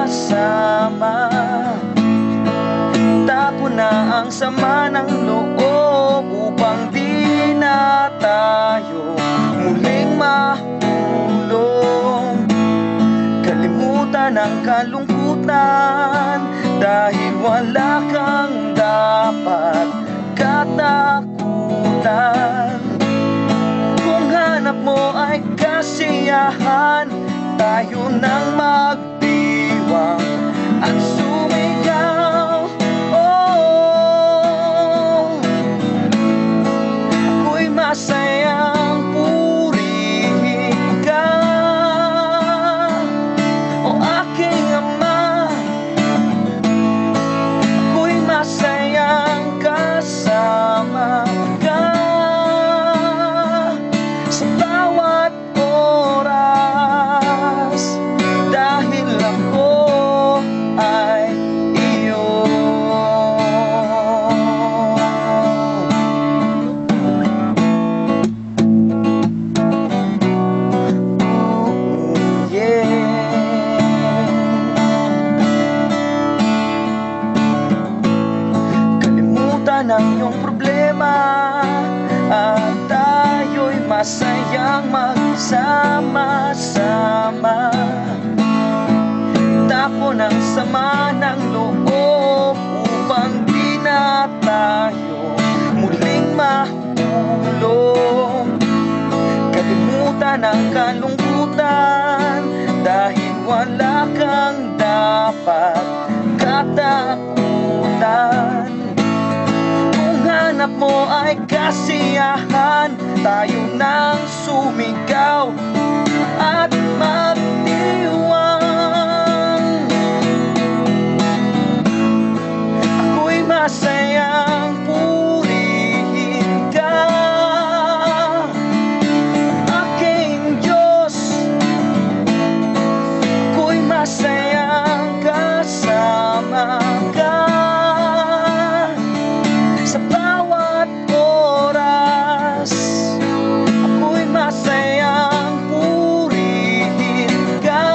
kasama. Tapo na ang sama ng loob upang di na tayo muling mahulog. Kalimutan ang kalungkutan dahil wala kang dapat katakutan. Kung hanap mo ay kasiyahan, tayo nang magdiwang at sumigaw. Oh, ako'y masayang purihin ka, o aking ama. Ako'y masayang kasama ka sa bawat oras, dahil ako ay iyo. Oh, yeah. Kalimutan ang iyong problema at tayo'y masayang magsama-sama. Tapo ng sama ng loob upang di na tayo muling mahulog. Kalimutan ang kalungkutan dahil wala kang dapat katakutan. Kung hanap mo ay kasiyahan, tayo nang sumigaw at magdiwang. Ako'y masayang purihin ka, aking Diyos. Ako'y masayang kasama ka sa bawat oras. Ako'y masayang purihin ka,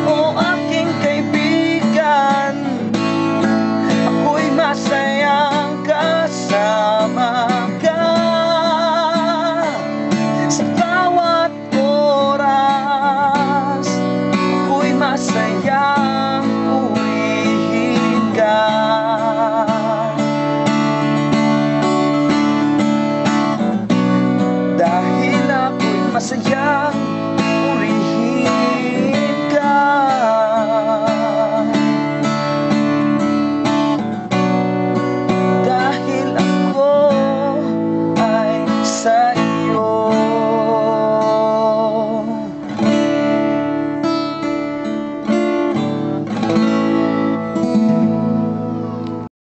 o aking kaibigan. Ako'y masayang kasama ka sa bawat oras. Ako'y masayang purihin ka. Dahil ako'y masayang